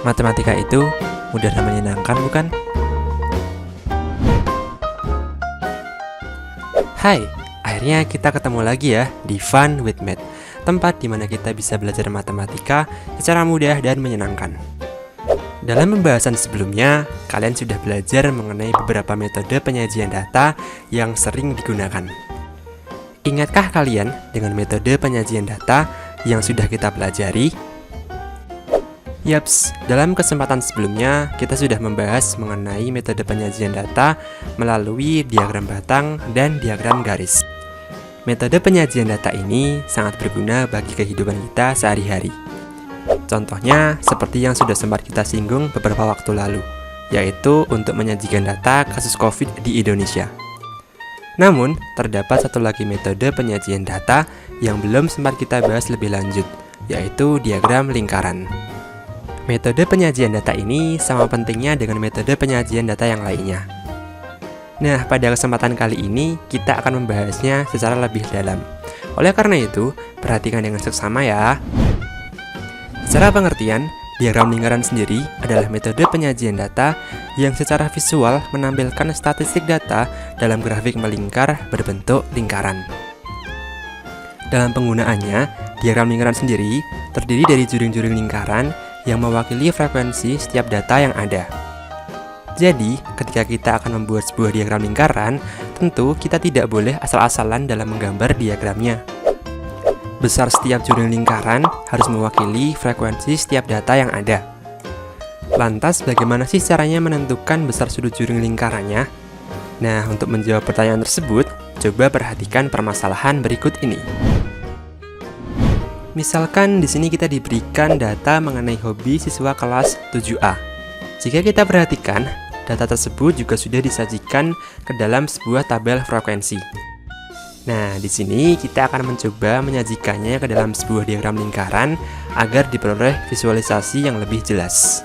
Matematika itu mudah dan menyenangkan, bukan? Hai, akhirnya kita ketemu lagi ya di Fun with Math, tempat di mana kita bisa belajar matematika secara mudah dan menyenangkan. Dalam pembahasan sebelumnya, kalian sudah belajar mengenai beberapa metode penyajian data yang sering digunakan. Ingatkah kalian dengan metode penyajian data yang sudah kita pelajari? Yaps, dalam kesempatan sebelumnya kita sudah membahas mengenai metode penyajian data melalui diagram batang dan diagram garis. Metode penyajian data ini sangat berguna bagi kehidupan kita sehari-hari. Contohnya seperti yang sudah sempat kita singgung beberapa waktu lalu, yaitu untuk menyajikan data kasus COVID di Indonesia. Namun, terdapat satu lagi metode penyajian data yang belum sempat kita bahas lebih lanjut, yaitu diagram lingkaran. Metode penyajian data ini sama pentingnya dengan metode penyajian data yang lainnya. Nah, pada kesempatan kali ini kita akan membahasnya secara lebih dalam. Oleh karena itu, perhatikan dengan seksama ya. Secara pengertian, diagram lingkaran sendiri adalah metode penyajian data yang secara visual menampilkan statistik data dalam grafik melingkar berbentuk lingkaran. Dalam penggunaannya, diagram lingkaran sendiri terdiri dari juring-juring lingkaran yang mewakili frekuensi setiap data yang ada. Jadi, ketika kita akan membuat sebuah diagram lingkaran, tentu kita tidak boleh asal-asalan dalam menggambar diagramnya. Besar setiap juring lingkaran harus mewakili frekuensi setiap data yang ada. Lantas, bagaimana sih caranya menentukan besar sudut juring lingkarannya? Nah, untuk menjawab pertanyaan tersebut, coba perhatikan permasalahan berikut ini. Misalkan di sini kita diberikan data mengenai hobi siswa kelas 7A. Jika kita perhatikan, data tersebut juga sudah disajikan ke dalam sebuah tabel frekuensi. Nah, di sini kita akan mencoba menyajikannya ke dalam sebuah diagram lingkaran agar diperoleh visualisasi yang lebih jelas.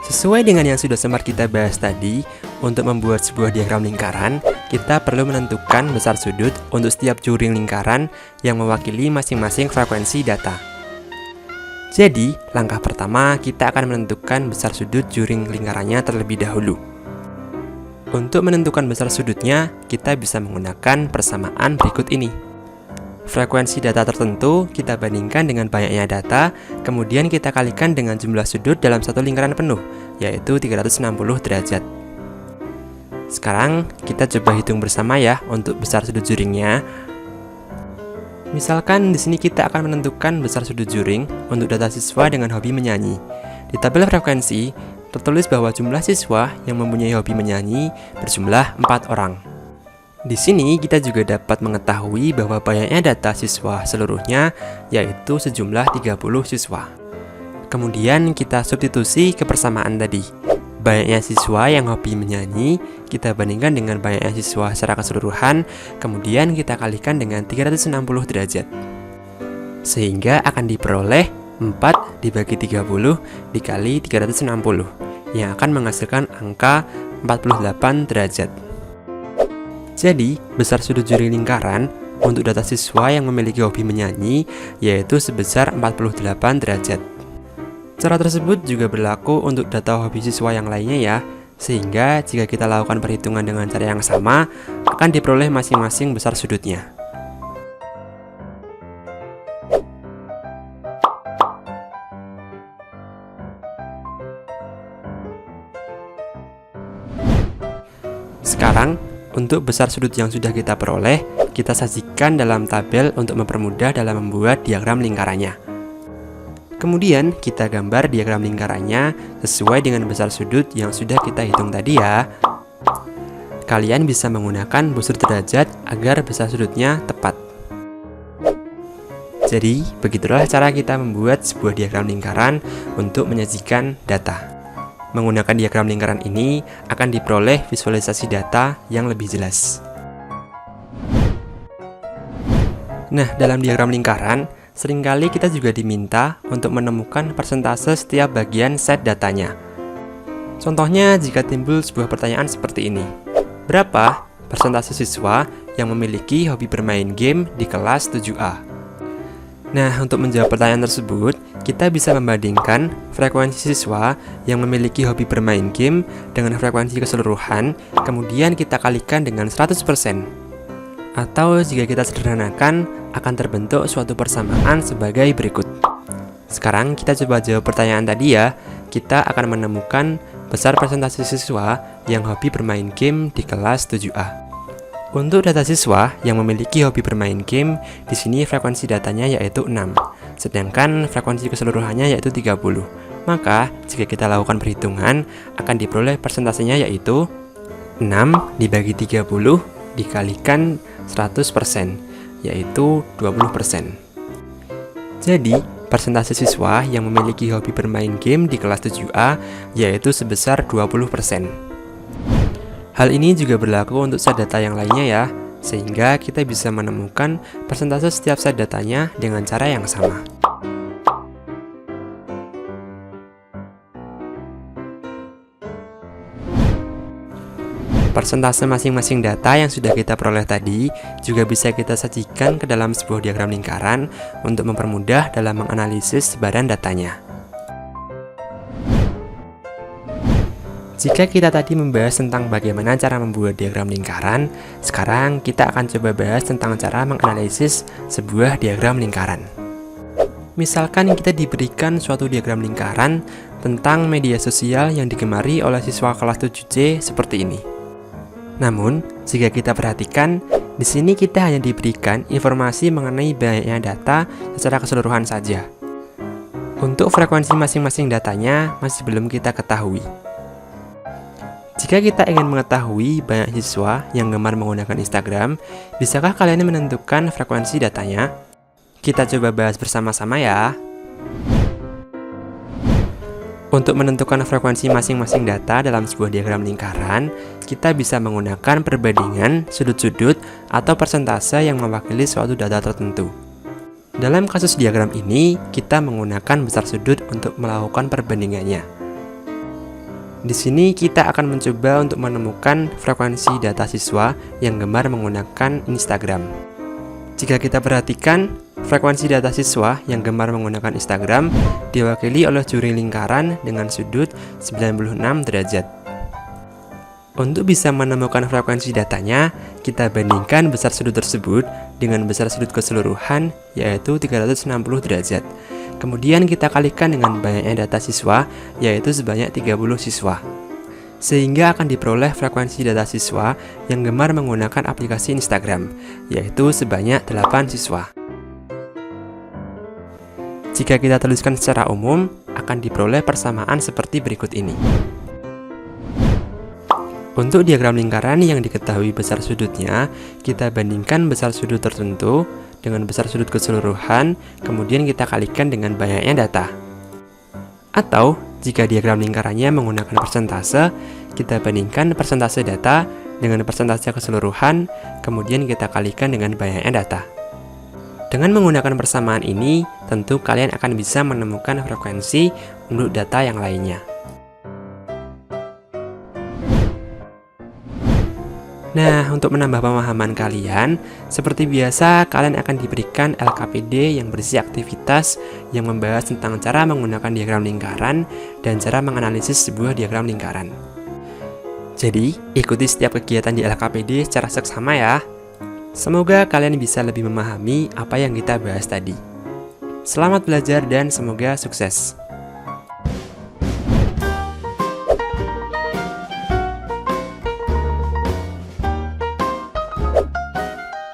Sesuai dengan yang sudah sempat kita bahas tadi, untuk membuat sebuah diagram lingkaran, kita perlu menentukan besar sudut untuk setiap juring lingkaran yang mewakili masing-masing frekuensi data. Jadi, langkah pertama kita akan menentukan besar sudut juring lingkarannya terlebih dahulu. Untuk menentukan besar sudutnya, kita bisa menggunakan persamaan berikut ini. Frekuensi data tertentu kita bandingkan dengan banyaknya data, kemudian kita kalikan dengan jumlah sudut dalam satu lingkaran penuh, yaitu 360 derajat. Sekarang kita coba hitung bersama ya untuk besar sudut juringnya. Misalkan di sini kita akan menentukan besar sudut juring untuk data siswa dengan hobi menyanyi. Di tabel frekuensi tertulis bahwa jumlah siswa yang mempunyai hobi menyanyi berjumlah 4 orang. Di sini kita juga dapat mengetahui bahwa banyaknya data siswa seluruhnya yaitu sejumlah 30 siswa. Kemudian kita substitusi ke persamaan tadi. Banyaknya siswa yang hobi menyanyi kita bandingkan dengan banyaknya siswa secara keseluruhan, kemudian kita kalikan dengan 360 derajat. Sehingga akan diperoleh 4 dibagi 30 dikali 360 yang akan menghasilkan angka 48 derajat. Jadi, besar sudut juring lingkaran untuk data siswa yang memiliki hobi menyanyi yaitu sebesar 48 derajat. Cara tersebut juga berlaku untuk data hobi siswa yang lainnya ya, sehingga jika kita lakukan perhitungan dengan cara yang sama, akan diperoleh masing-masing besar sudutnya. Sekarang, untuk besar sudut yang sudah kita peroleh, kita sajikan dalam tabel untuk mempermudah dalam membuat diagram lingkarannya. Kemudian, kita gambar diagram lingkarannya sesuai dengan besar sudut yang sudah kita hitung tadi ya. Kalian bisa menggunakan busur derajat agar besar sudutnya tepat. Jadi, begitulah cara kita membuat sebuah diagram lingkaran untuk menyajikan data. Menggunakan diagram lingkaran ini akan diperoleh visualisasi data yang lebih jelas. Nah, dalam diagram lingkaran, seringkali kita juga diminta untuk menemukan persentase setiap bagian set datanya. Contohnya, jika timbul sebuah pertanyaan seperti ini. Berapa persentase siswa yang memiliki hobi bermain game di kelas 7A? Nah, untuk menjawab pertanyaan tersebut, kita bisa membandingkan frekuensi siswa yang memiliki hobi bermain game dengan frekuensi keseluruhan, kemudian kita kalikan dengan 100%. Atau jika kita sederhanakan, akan terbentuk suatu persamaan sebagai berikut. Sekarang kita coba jawab pertanyaan tadi ya. Kita akan menemukan besar persentase siswa yang hobi bermain game di kelas 7A. Untuk data siswa yang memiliki hobi bermain game, di sini frekuensi datanya yaitu 6, sedangkan frekuensi keseluruhannya yaitu 30. Maka, jika kita lakukan perhitungan, akan diperoleh persentasenya yaitu 6 dibagi 30 dikalikan 100%, yaitu 20%. Jadi, persentase siswa yang memiliki hobi bermain game di kelas 7A yaitu sebesar 20%. Hal ini juga berlaku untuk set data yang lainnya ya, sehingga kita bisa menemukan persentase setiap set datanya dengan cara yang sama. Persentase masing-masing data yang sudah kita peroleh tadi juga bisa kita sajikan ke dalam sebuah diagram lingkaran untuk mempermudah dalam menganalisis sebaran datanya. Jika kita tadi membahas tentang bagaimana cara membuat diagram lingkaran, sekarang kita akan coba bahas tentang cara menganalisis sebuah diagram lingkaran. Misalkan kita diberikan suatu diagram lingkaran tentang media sosial yang digemari oleh siswa kelas 7C seperti ini. Namun, jika kita perhatikan, di sini kita hanya diberikan informasi mengenai banyaknya data secara keseluruhan saja. Untuk frekuensi masing-masing datanya masih belum kita ketahui. Jika kita ingin mengetahui banyak siswa yang gemar menggunakan Instagram, bisakah kalian menentukan frekuensi datanya? Kita coba bahas bersama-sama ya. Untuk menentukan frekuensi masing-masing data dalam sebuah diagram lingkaran, kita bisa menggunakan perbandingan sudut-sudut atau persentase yang mewakili suatu data tertentu. Dalam kasus diagram ini, kita menggunakan besar sudut untuk melakukan perbandingannya. Di sini kita akan mencoba untuk menemukan frekuensi data siswa yang gemar menggunakan Instagram. Jika kita perhatikan, frekuensi data siswa yang gemar menggunakan Instagram diwakili oleh juri lingkaran dengan sudut 96 derajat. Untuk bisa menemukan frekuensi datanya, kita bandingkan besar sudut tersebut dengan besar sudut keseluruhan yaitu 360 derajat. Kemudian kita kalikan dengan banyaknya data siswa, yaitu sebanyak 30 siswa. Sehingga akan diperoleh frekuensi data siswa yang gemar menggunakan aplikasi Instagram, yaitu sebanyak 8 siswa. Jika kita tuliskan secara umum, akan diperoleh persamaan seperti berikut ini. Untuk diagram lingkaran yang diketahui besar sudutnya, kita bandingkan besar sudut tertentu dengan besar sudut keseluruhan, kemudian kita kalikan dengan banyaknya data. Atau, jika diagram lingkarannya menggunakan persentase, kita bandingkan persentase data dengan persentase keseluruhan, kemudian kita kalikan dengan banyaknya data. Dengan menggunakan persamaan ini, tentu kalian akan bisa menemukan frekuensi untuk data yang lainnya. Nah, untuk menambah pemahaman kalian, seperti biasa kalian akan diberikan LKPD yang berisi aktivitas yang membahas tentang cara menggunakan diagram lingkaran dan cara menganalisis sebuah diagram lingkaran. Jadi, ikuti setiap kegiatan di LKPD secara seksama ya. Semoga kalian bisa lebih memahami apa yang kita bahas tadi. Selamat belajar dan semoga sukses.